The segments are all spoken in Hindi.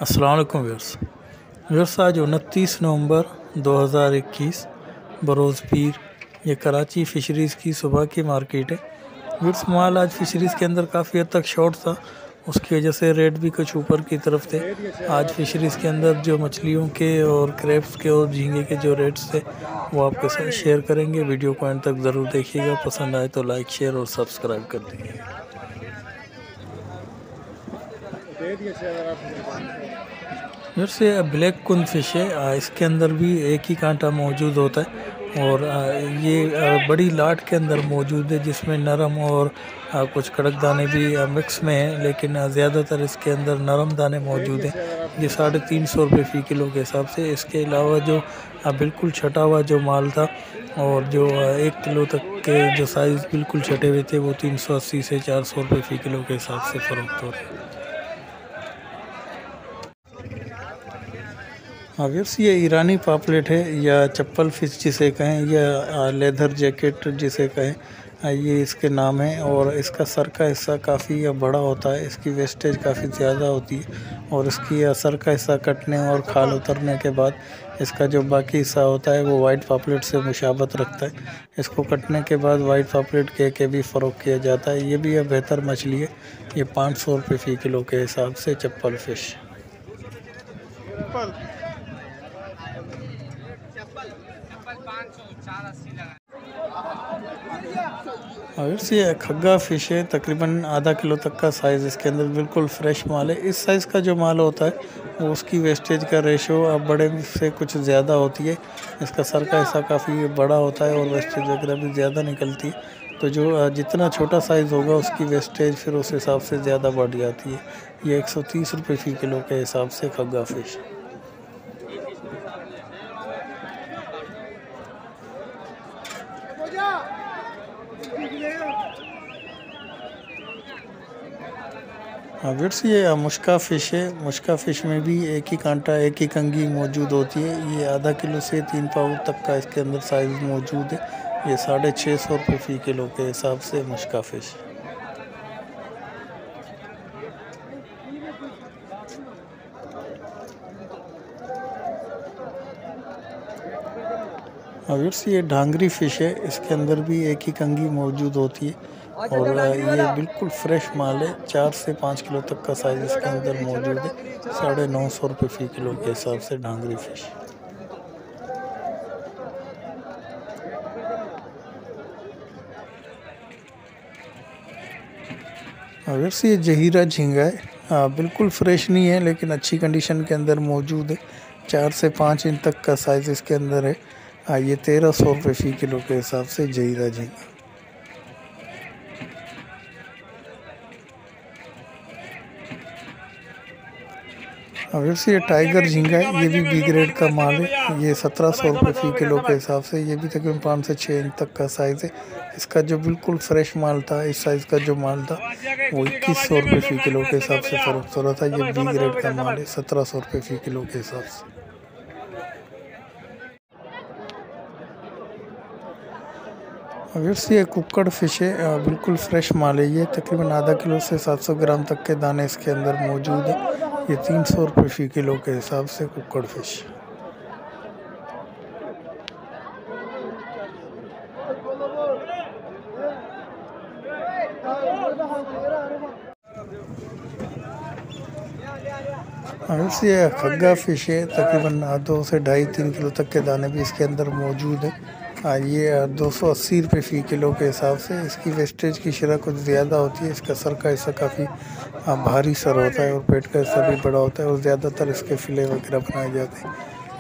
अस्सलाम वालेकुम व्यूअर्स। आज 29 नवंबर 2021 बरोज़ पीर। ये कराची फ़िशरीज़ की सुबह की मार्केट है। व्यूअर्स, माल आज फ़िशरीज़ के अंदर काफ़ी हद तक शॉर्ट था, उसकी वजह से रेट भी कुछ ऊपर की तरफ थे। आज फ़िशरीज़ के अंदर जो मछलियों के और क्रैब्स के और झींगे के जो रेट्स थे वो आपके साथ शेयर करेंगे। वीडियो को एंड तक ज़रूर देखिएगा, पसंद आए तो लाइक शेयर और सब्सक्राइब कर दीजिएगा। जैसे ब्लैक कुन फिश है, इसके अंदर भी एक ही कांटा मौजूद होता है और ये बड़ी लाट के अंदर मौजूद है, जिसमें नरम और कुछ कड़क दाने भी मिक्स में हैं, लेकिन ज़्यादातर इसके अंदर नरम दाने मौजूद हैं। ये 350 रुपये फ़ी किलो के हिसाब से। इसके अलावा जो बिल्कुल छटा हुआ जो माल था और जो 1 किलो तक के जो साइज़ बिल्कुल छटे हुए थे वो 380 से 400 रुपये फ़ी किलो के हिसाब से फ़रोख्त हो रहे हैं। व्यूअर्स, ये ईरानी पापलेट है या चप्पल फिश जिसे कहें या लेदर जैकेट जिसे कहें, ये इसके नाम है। और इसका सर का हिस्सा काफ़ी बड़ा होता है, इसकी वेस्टेज काफ़ी ज़्यादा होती है और इसकी सर का हिस्सा कटने और खाल उतरने के बाद इसका जो बाकी हिस्सा होता है वो वाइट पापलेट से मुशाबत रखता है। इसको कटने के बाद वाइट पापलेट के भी फ़रोख्त किया जाता है। ये भी बेहतर मछली है। ये 500 रुपये फ़ी किलो के हिसाब से चप्पल फ़िश। ये खग्गा फ़िश है, तकरीबन आधा किलो तक का साइज़ इसके अंदर, बिल्कुल फ्रेश माल है। इस साइज़ का जो माल होता है वो उसकी वेस्टेज का रेशो अब बड़े से कुछ ज़्यादा होती है। इसका सर का हिस्सा काफ़ी बड़ा होता है और वेस्टेज वगैरह भी ज़्यादा निकलती है। तो जो जितना छोटा साइज़ होगा उसकी वेस्टेज फिर उस हिसाब से ज़्यादा बढ़ जाती है। ये 130 रुपये फ़ी किलो के हिसाब से खग्गा फ़िश। व्यूअर्स, ये मुश्का फ़िश है। मुश्का फ़िश में भी एक ही कांटा एक ही कंघी मौजूद होती है। ये आधा किलो से 3 पाउंड तक का इसके अंदर साइज़ मौजूद है। ये 650 रुपये फ़ी किलो के हिसाब से मुश्का फ़िश। व्यूअर्स, ये ढांगरी फ़िश है। इसके अंदर भी एक ही कंघी मौजूद होती है और ये बिल्कुल फ्रेश माल है। 4 से 5 किलो तक का साइज़ इसके अंदर मौजूद है। 950 रुपये फ़ी किलो के हिसाब से ढांगरी फ़िश। व्यूअर्स, ये जहीरा झींगा है। बिल्कुल फ्रेश नहीं है लेकिन अच्छी कंडीशन के अंदर मौजूद है। 4 से 5 इंच तक का साइज़ इसके अंदर है। ये 1300 रुपये फ़ी किलो के हिसाब से जहीरा झींगा। व्यूअर्स, ये टाइगर झींगा है। ये भी बी ग्रेड का माल है। ये 1700 रुपये फ़ी किलो के हिसाब से। ये भी तकरीबन 5 से 6 इंच तक का साइज़ है। इसका जो बिल्कुल फ्रेश माल था, इस साइज़ का जो माल था वो 2100 रुपये फ़ी किलो के हिसाब से फ़रोख्त हो रहा था। ये बी ग्रेड का माल है, 1700 रुपये फ़ी किलो के हिसाब से। व्यूअर्स, ये कुक्कड़ फ़िश है। बिल्कुल फ्रेश माल है। ये तकरीबन आधा किलो से 700 ग्राम तक के दाने इसके अंदर मौजूद है। ये 300 रुपये फ़ी किलो के हिसाब से कुक्कड़ फ़िश। व्यूअर्स, ये खग्गा फ़िश है। तकरीबन 2 से 2.5-3 किलो तक के दाने भी इसके अंदर मौजूद है। ये 280 रुपये फ़ी किलो के हिसाब से। इसकी वेस्टेज की शरह कुछ ज़्यादा होती है। इसका सर का हिस्सा काफ़ी भारी सर होता है और पेट का हिस्सा भी बड़ा होता है और ज़्यादातर इसके फ़िले वगैरह बनाए जाते हैं।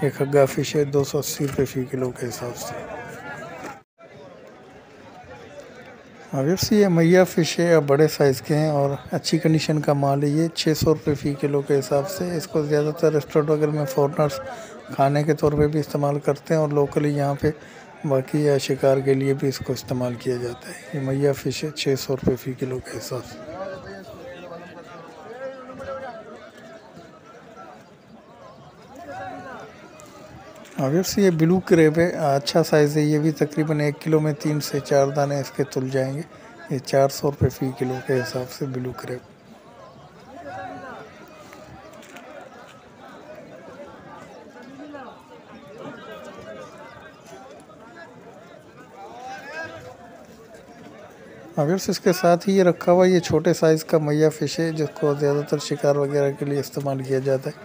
ये खग्गा फ़िश है, 280 रुपये फ़ी किलो के हिसाब से। व्यूअर्स, ये मैया फ़िश है, बड़े साइज़ के हैं और अच्छी कंडीशन का माल है। ये 600 रुपये फ़ी किलो के हिसाब से। इसको ज़्यादातर रेस्टोरेंट वगैरह में फ़ॉरनर्स खाने के तौर पे भी इस्तेमाल करते हैं और लोकली यहाँ पे बाकी या शिकार के लिए भी इसको इस्तेमाल किया जाता है। ये मैया फ़िश है, 600 रुपये फ़ी किलो के हिसाब से। व्यूअर्स, ये ब्लू क्रैब है। अच्छा साइज़ है। ये भी तकरीबन 1 किलो में 3 से 4 दाने इसके तुल जाएंगे। ये 400 रुपये फ़ी किलो के हिसाब से ब्लू क्रैब। अगर से इसके साथ ही ये रखा हुआ ये छोटे साइज़ का मैया फ़िश है जिसको ज़्यादातर शिकार वगैरह के लिए इस्तेमाल किया जाता है।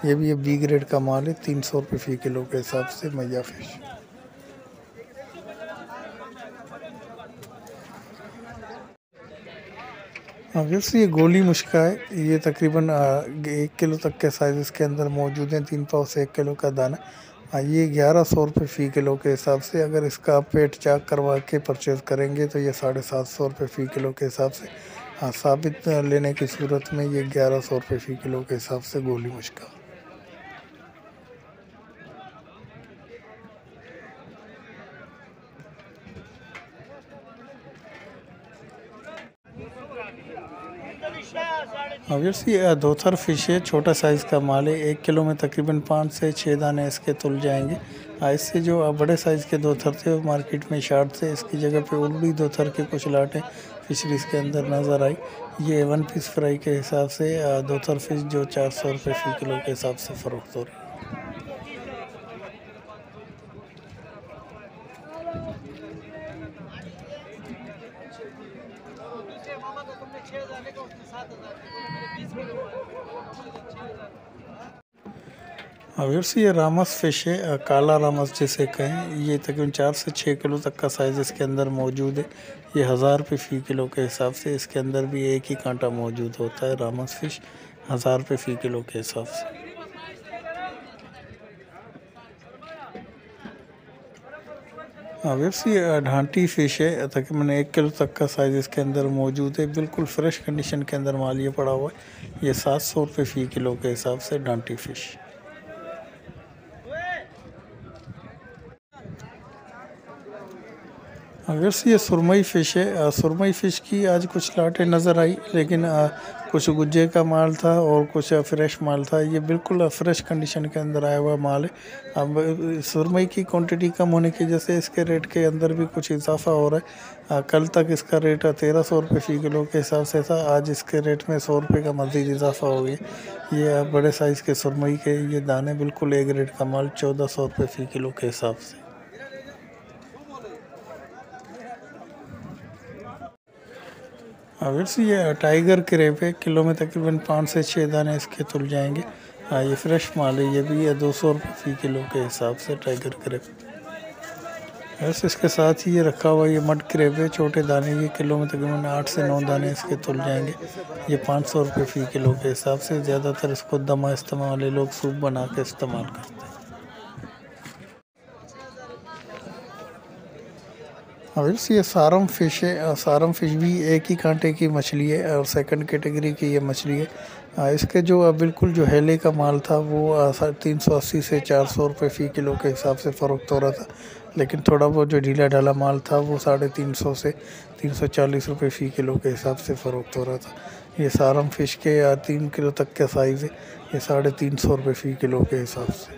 ये भी ये बी ग्रेड का माल है, 300 रुपये फ़ी किलो के हिसाब से मैया फ़िश। अगर से ये गोली मुश्का है, ये तकरीबन 1 किलो तक के साइज़ इसके अंदर मौजूद हैं, 3 पाव से 1 किलो का दाना। ये 1100 रुपये फ़ी किलो के हिसाब से, अगर इसका आप पेट चाक करवा के परचेज़ करेंगे तो ये 750 रुपये फ़ी किलो के हिसाब से। हाँ, साबित लेने की सूरत में ये 1100 रुपये फ़ी किलो के हिसाब से गोली मुश्का। ऑब्वियसली धोथर फ़िश है, छोटा साइज़ का माल है, 1 किलो में तकरीबन 5 से 6 दाने इसके तुल जाएंगे। इससे जो बड़े साइज़ के धोथर थे वो मार्केट में शार्ट थे, इसकी जगह पे उल्टी धोथर के कुछ लाटें फिशरीज़ के अंदर नज़र आई। ये 1 पीस फ्राई के हिसाब से धोथर फ़िश जो 400 रुपये फ़ी किलो के हिसाब से फ़रोख्त हो रही है। ऑब्वियसली ये रामस फ़िश है, काला रामस जिसे कहें। ये तकरीबन 4 से 6 किलो तक का साइज़ इसके अंदर मौजूद है। ये 1000 रुपये फ़ी किलो के हिसाब से, इसके अंदर भी एक ही कांटा मौजूद होता है। रामस फ़िश 1000 रुपये फ़ी किलो के हिसाब से। ऑब्वियसली ढांटी फ़िश है, तकरीबन 1 किलो तक का साइज़ इसके अंदर मौजूद है। बिल्कुल फ्रेश कंडीशन के अंदर माल ये पड़ा हुआ है। ये 700 रुपये फ़ी किलो के हिसाब से ढांटी फ़िश। अगर से ये सुरमई फ़िश है, सुरमई फ़िश की आज कुछ लाटें नज़र आई, लेकिन कुछ गुज्जे का माल था और कुछ फ्रेश माल था। ये बिल्कुल फ्रेश कंडीशन के अंदर आया हुआ माल है। अब सुरमई की क्वांटिटी कम होने की वजह से इसके रेट के अंदर भी कुछ इजाफा हो रहा है। कल तक इसका रेट 1300 रुपये फ़ी किलो के हिसाब से था, आज इसके रेट में 100 रुपये का मज़ीद इजाफा हो गया। ये बड़े साइज़ के सुरमई के ये दाने बिल्कुल ए ग्रेड का माल 1400 रुपये फ़ी किलो के हिसाब से। ऑब्वियसली ये टाइगर क्रेप है, किलो में तकरीबन 5 से 6 दाने इसके तुल जाएंगे। ये फ्रेश माल है, ये भी है 200 रुपये फ़ी किलो के हिसाब से टाइगर क्रेप। वैसे इसके साथ ही ये रखा हुआ ये मड क्रेप है, छोटे दाने, ये किलो में तकरीबन 8 से 9 दाने इसके तुल जाएंगे। ये 500 रुपये फ़ी किलो के हिसाब से। ज़्यादातर इसको दमा इस्तेमाल वाले लोग सूप बना के इस्तेमाल करते हैं। ऑब्वियसली ये सारम फ़िश है, सारम फ़िश भी एक ही कांटे की मछली है और सेकंड कैटेगरी की ये मछली है। इसके जो बिल्कुल जो हेले का माल था वो 380 से 400 रुपये फ़ी किलो के हिसाब से फ़रोख्त हो रहा था, लेकिन थोड़ा बहुत जो ढीला ढाला माल था वो 350 से 340 रुपये फ़ी किलो के हिसाब से फ़रोख्त हो रहा था। ये सारम फ़िश के 3 किलो तक का साइज़ है, ये 350 रुपये फ़ी किलो के हिसाब से।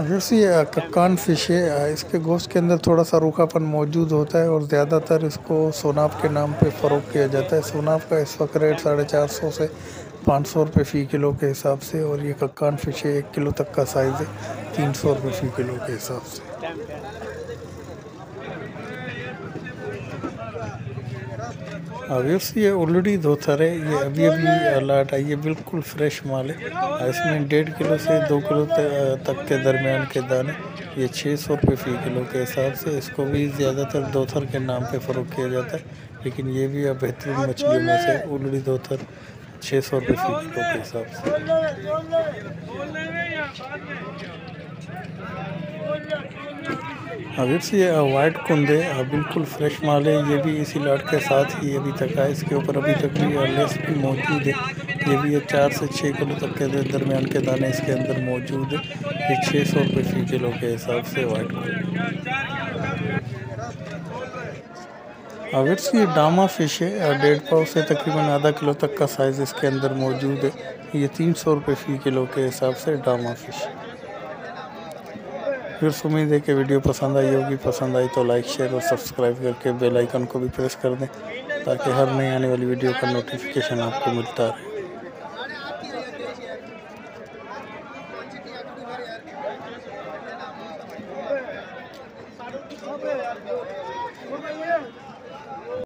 जैसे ये कक्कान फ़िश है, इसके गोश्त के अंदर थोड़ा सा रूखापन मौजूद होता है और ज़्यादातर इसको सोनाप के नाम पे फ़रोख्त किया जाता है। सोनाप का इस वक्त रेट 450 से 500 रुपये फ़ी किलो के हिसाब से, और ये कक्कान फ़िश है 1 किलो तक का साइज़ है, 300 रुपये फ़ी किलो के हिसाब से। ऑब्वियसली ये ऑलरेडी धोथर है, ये अभी अभी लाट आई है, बिल्कुल फ्रेश माल है। इसमें 1.5 किलो से 2 किलो तक के दरमियान के दाने, ये 600 रुपये फ़ी किलो के हिसाब से। इसको भी ज़्यादातर धोथर के नाम पे फ़रोख्त किया जाता है, लेकिन ये भी अब बेहतरीन मछलियों में से ऑलरेडी धोथर 600 रुपये फ़ी किलो के हिसाब से। ऑब्वियसली ये वाइट कुंदे बिल्कुल फ्रेश माल है, ये भी इसी लाट के साथ ही अभी तक है। इसके ऊपर अभी तक भी लेस भी मौजूद है। ये भी 4 से 6 किलो तक के दरमियान के दाने इसके अंदर मौजूद है। ये 600 रुपये फ़ी किलो के हिसाब से वाइट कुंदे। ऑब्वियसली ये डामा फ़िश है, 1.5 पाव से तकरीबन आधा किलो तक का साइज़ इसके अंदर मौजूद है। ये 300 रुपये फ़ी किलो के हिसाब से डामा फ़िश। फिर उम्मीद है कि वीडियो पसंद आई होगी। पसंद आई तो लाइक, शेयर और सब्सक्राइब करके बेल आइकन को भी प्रेस कर दें, ताकि हर नई आने वाली वीडियो का नोटिफिकेशन आपको मिलता रहे। यार